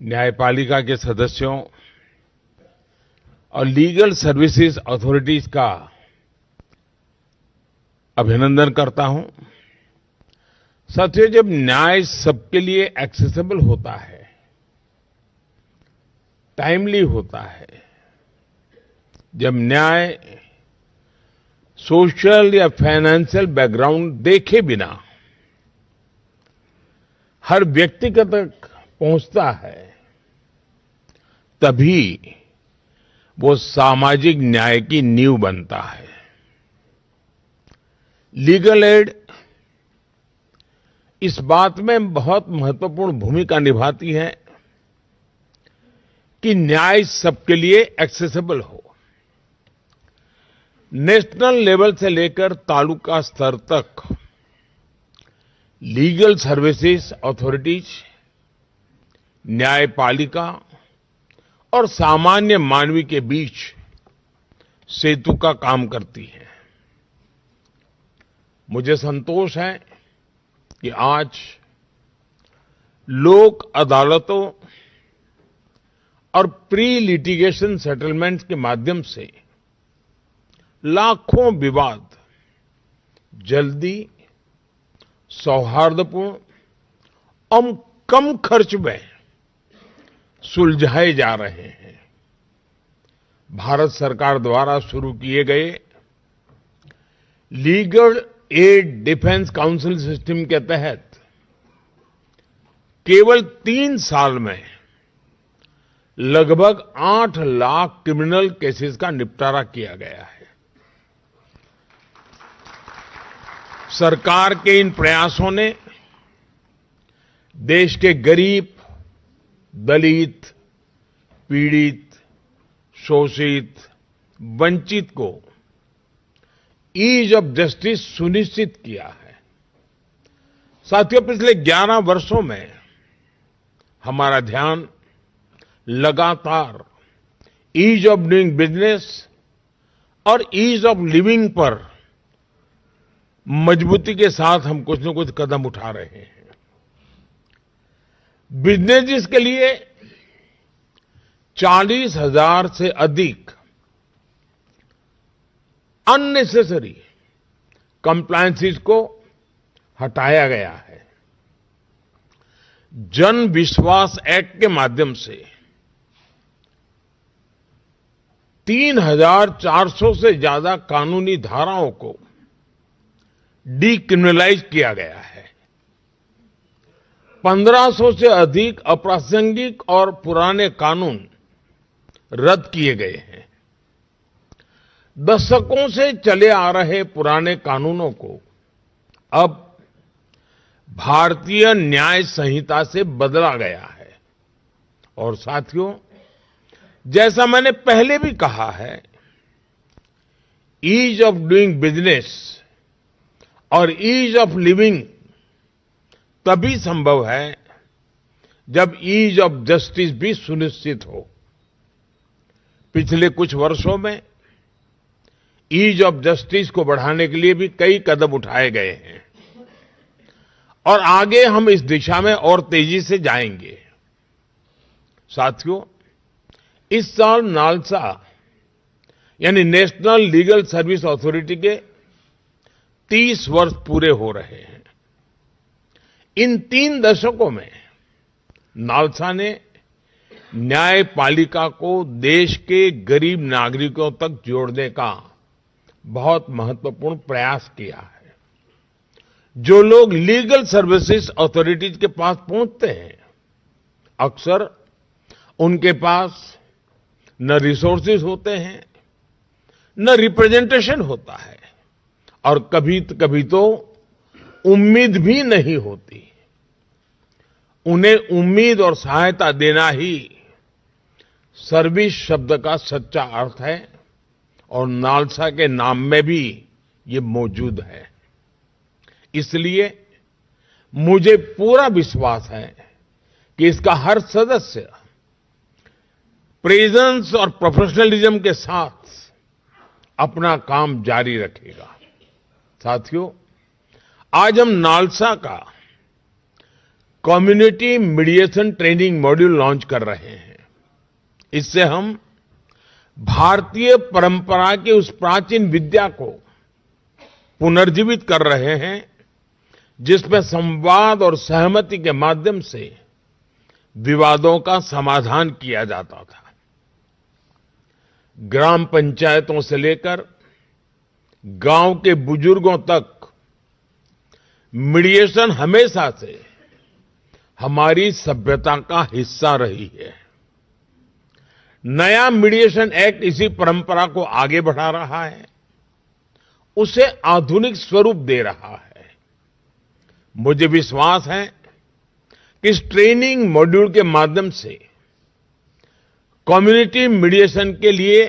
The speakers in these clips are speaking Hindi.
न्यायपालिका के सदस्यों और लीगल सर्विसेज अथॉरिटीज का अभिनंदन करता हूं। साथियों, जब न्याय सबके लिए एक्सेसिबल होता है, टाइमली होता है, जब न्याय सोशल या फाइनेंशियल बैकग्राउंड देखे बिना हर व्यक्ति तक पहुंचता है, तभी वो सामाजिक न्याय की नींव बनता है। लीगल एड इस बात में बहुत महत्वपूर्ण भूमिका निभाती है कि न्याय सबके लिए एक्सेसिबल हो। नेशनल लेवल से लेकर तालुका स्तर तक लीगल सर्विसेज अथॉरिटीज, न्यायपालिका और सामान्य मानवी के बीच सेतु का काम करती है। मुझे संतोष है कि आज लोक अदालतों और प्री लिटिगेशन सेटलमेंट्स के माध्यम से लाखों विवाद जल्दी, सौहार्दपूर्ण और कम खर्च में सुलझाए जा रहे हैं। भारत सरकार द्वारा शुरू किए गए legal aid defence council system के तहत केवल 3 साल में लगभग 8 लाख क्रिमिनल केसेस का निपटारा किया गया है। सरकार के इन प्रयासों ने देश के गरीब, दलित, पीड़ित, शोषित, वंचित को ईज ऑफ जस्टिस सुनिश्चित किया है। साथियों, पिछले 11 वर्षों में हमारा ध्यान लगातार ईज ऑफ डूइंग बिजनेस और ईज ऑफ लिविंग पर मजबूती के साथ हम कुछ न कुछ कदम उठा रहे हैं। बिजनेस के लिए 40,000 से अधिक अननेसेसरी कंप्लायंसेस को हटाया गया है। जन विश्वास एक्ट के माध्यम से 3,400 से ज्यादा कानूनी धाराओं को डीक्रिमिनलाइज किया गया है। 1500 से अधिक अप्रासंगिक और पुराने कानून रद्द किए गए हैं। दशकों से चले आ रहे पुराने कानूनों को अब भारतीय न्याय संहिता से बदला गया है। और साथियों, जैसा मैंने पहले भी कहा है, ईज ऑफ डूइंग बिजनेस और ईज ऑफ लिविंग तभी संभव है जब ईज ऑफ जस्टिस भी सुनिश्चित हो। पिछले कुछ वर्षों में ईज ऑफ जस्टिस को बढ़ाने के लिए भी कई कदम उठाए गए हैं और आगे हम इस दिशा में और तेजी से जाएंगे। साथियों, इस साल नालसा यानी नेशनल लीगल सर्विस अथॉरिटी के 30 वर्ष पूरे हो रहे हैं। इन 3 दशकों में नालसा ने न्यायपालिका को देश के गरीब नागरिकों तक जोड़ने का बहुत महत्वपूर्ण प्रयास किया है। जो लोग लीगल सर्विसेज अथॉरिटीज के पास पहुंचते हैं, अक्सर उनके पास न रिसोर्सेज होते हैं, न रिप्रेजेंटेशन होता है और कभी तो उम्मीद भी नहीं होती। उन्हें उम्मीद और सहायता देना ही सर्विस शब्द का सच्चा अर्थ है और नालसा के नाम में भी ये मौजूद है। इसलिए मुझे पूरा विश्वास है कि इसका हर सदस्य प्रेजेंस और प्रोफेशनलिज्म के साथ अपना काम जारी रखेगा। साथियों, आज हम नालसा का community mediation training module launch कर रहे हैं। इससे हम भारतीय परंपरा की उस प्राचीन विद्या को पुनर्जीवित कर रहे हैं जिसमें संवाद और सहमति के माध्यम से विवादों का समाधान किया जाता था। ग्राम पंचायतों से लेकर गांव के बुजुर्गों तक मीडिएशन हमेशा से हमारी सभ्यता का हिस्सा रही है। नया मीडिएशन एक्ट इसी परंपरा को आगे बढ़ा रहा है, उसे आधुनिक स्वरूप दे रहा है। मुझे विश्वास है कि इस ट्रेनिंग मॉड्यूल के माध्यम से कम्युनिटी मीडिएशन के लिए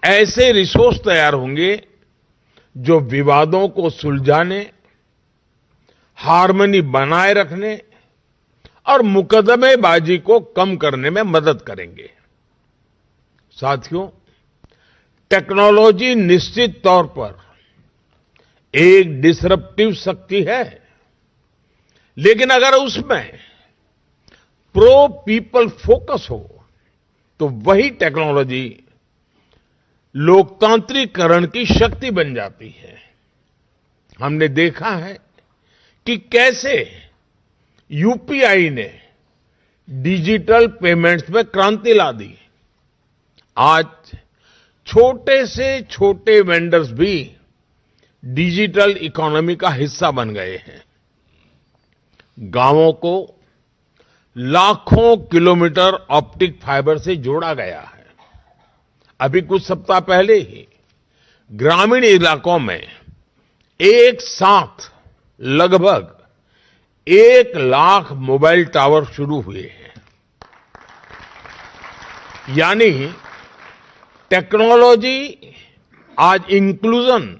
ऐसे रिसोर्स तैयार होंगे जो विवादों को सुलझाने, हार्मनी बनाए रखने और मुकदमेबाजी को कम करने में मदद करेंगे। साथियों, टेक्नोलॉजी निश्चित तौर पर एक डिसरप्टिव शक्ति है, लेकिन अगर उसमें प्रो पीपल फोकस हो तो वही टेक्नोलॉजी लोकतांत्रिकरण की शक्ति बन जाती है। हमने देखा है कि कैसे यूपीआई ने डिजिटल पेमेंट्स में क्रांति ला दी। आज छोटे से छोटे वेंडर्स भी डिजिटल इकोनॉमी का हिस्सा बन गए हैं। गांवों को लाखों किलोमीटर ऑप्टिक फाइबर से जोड़ा गया है। अभी कुछ सप्ताह पहले ही ग्रामीण इलाकों में एक साथ लगभग 1 लाख मोबाइल टावर शुरू हुए हैं। यानी टेक्नोलॉजी आज इंक्लूजन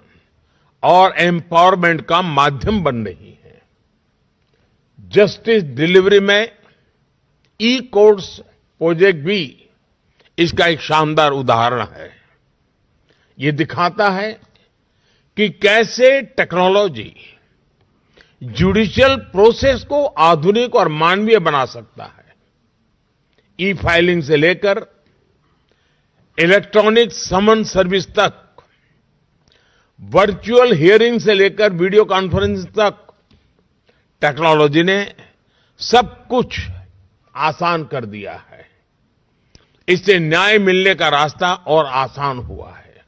और एम्पावरमेंट का माध्यम बन रही है। जस्टिस डिलीवरी में ई कोर्ट्स प्रोजेक्ट भी इसका एक शानदार उदाहरण है। ये दिखाता है कि कैसे टेक्नोलॉजी जुडिशियल प्रोसेस को आधुनिक और मानवीय बना सकता है। ई फाइलिंग से लेकर इलेक्ट्रॉनिक समन सर्विस तक, वर्चुअल हियरिंग से लेकर वीडियो कॉन्फ्रेंस तक, टेक्नोलॉजी ने सब कुछ आसान कर दिया है। इससे न्याय मिलने का रास्ता और आसान हुआ है।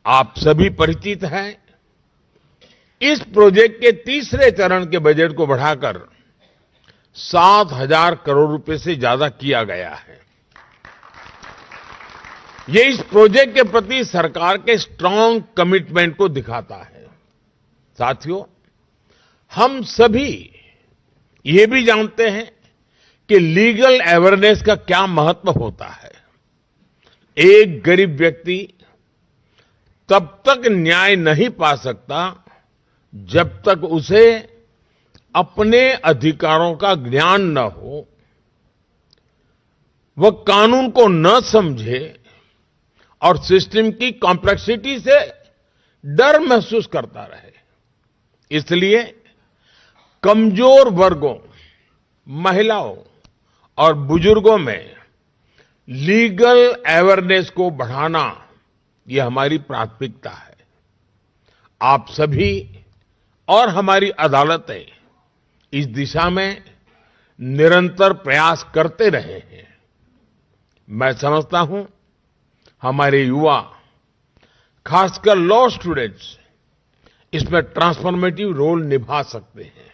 आप सभी परिचित हैं, इस प्रोजेक्ट के तीसरे चरण के बजट को बढ़ाकर 7,000 करोड़ रुपए से ज्यादा किया गया है। ये इस प्रोजेक्ट के प्रति सरकार के स्ट्रांग कमिटमेंट को दिखाता है। साथियों, हम सभी ये भी जानते हैं कि लीगल अवेयरनेस का क्या महत्व होता है। एक गरीब व्यक्ति तब तक न्याय नहीं पा सकता जब तक उसे अपने अधिकारों का ज्ञान न हो, वह कानून को न समझे और सिस्टम की कॉम्प्लेक्सिटी से डर महसूस करता रहे। इसलिए कमजोर वर्गों, महिलाओं और बुजुर्गों में लीगल अवेयरनेस को बढ़ाना, यह हमारी प्राथमिकता है। आप सभी और हमारी अदालतें इस दिशा में निरंतर प्रयास करते रहे हैं। मैं समझता हूं हमारे युवा, खासकर लॉ स्टूडेंट्स, इसमें ट्रांसफॉर्मेटिव रोल निभा सकते हैं।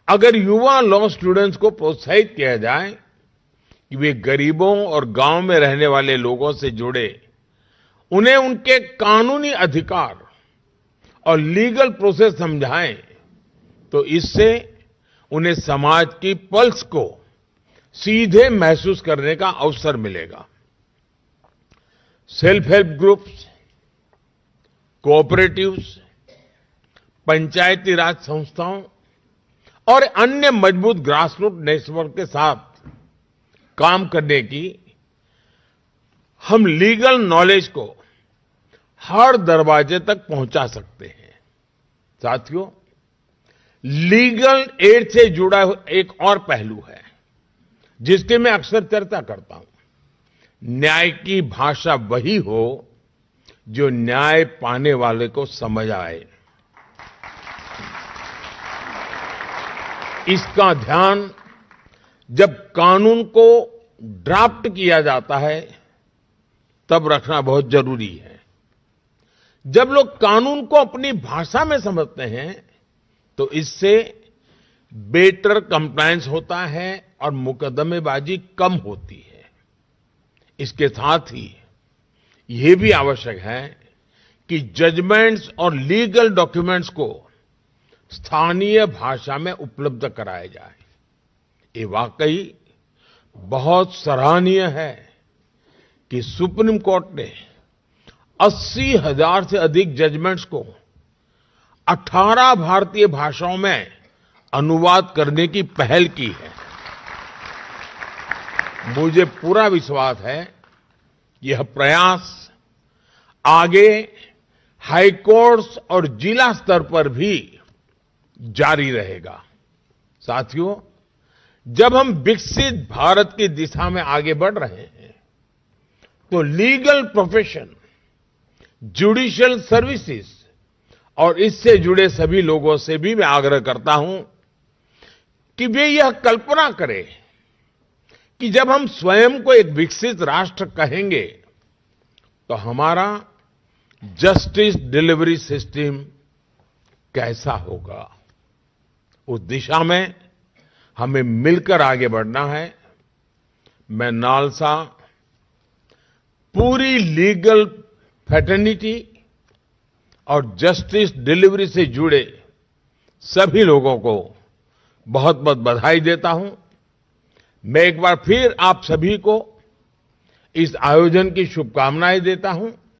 अगर युवा लॉ स्टूडेंट्स को प्रोत्साहित किया जाए कि वे गरीबों और गांव में रहने वाले लोगों से जुड़े, उन्हें उनके कानूनी अधिकार और लीगल प्रोसेस समझाएं, तो इससे उन्हें समाज की पल्स को सीधे महसूस करने का अवसर मिलेगा। सेल्फ हेल्प ग्रुप्स, कोऑपरेटिव्स, पंचायती राज संस्थाओं और अन्य मजबूत ग्रासरूट नेटवर्क के साथ काम करने की हम लीगल नॉलेज को हर दरवाजे तक पहुंचा सकते हैं। साथियों, लीगल एड से जुड़ा एक और पहलू है जिसकी मैं अक्सर चर्चा करता हूं। न्याय की भाषा वही हो जो न्याय पाने वाले को समझ आए। इसका ध्यान जब कानून को ड्राफ्ट किया जाता है तब रखना बहुत जरूरी है। जब लोग कानून को अपनी भाषा में समझते हैं तो इससे बेटर कंप्लायंस होता है और मुकदमेबाजी कम होती है। इसके साथ ही यह भी आवश्यक है कि जजमेंट्स और लीगल डॉक्यूमेंट्स को स्थानीय भाषा में उपलब्ध कराया जाए। ये वाकई बहुत सराहनीय है कि सुप्रीम कोर्ट ने 80,000 से अधिक जजमेंट्स को 18 भारतीय भाषाओं में अनुवाद करने की पहल की है। मुझे पूरा विश्वास है यह प्रयास आगे हाई कोर्ट्स और जिला स्तर पर भी जारी रहेगा। साथियों, जब हम विकसित भारत की दिशा में आगे बढ़ रहे हैं तो लीगल प्रोफेशन, जुडिशियल सर्विसेज और इससे जुड़े सभी लोगों से भी मैं आग्रह करता हूं कि वे यह कल्पना करें कि जब हम स्वयं को एक विकसित राष्ट्र कहेंगे तो हमारा जस्टिस डिलीवरी सिस्टम कैसा होगा। उस दिशा में हमें मिलकर आगे बढ़ना है। मैं नालसा पूरी लीगल फ्रेटर्निटी और जस्टिस डिलीवरी से जुड़े सभी लोगों को बहुत बहुत बधाई देता हूं। मैं एक बार फिर आप सभी को इस आयोजन की शुभकामनाएं देता हूं।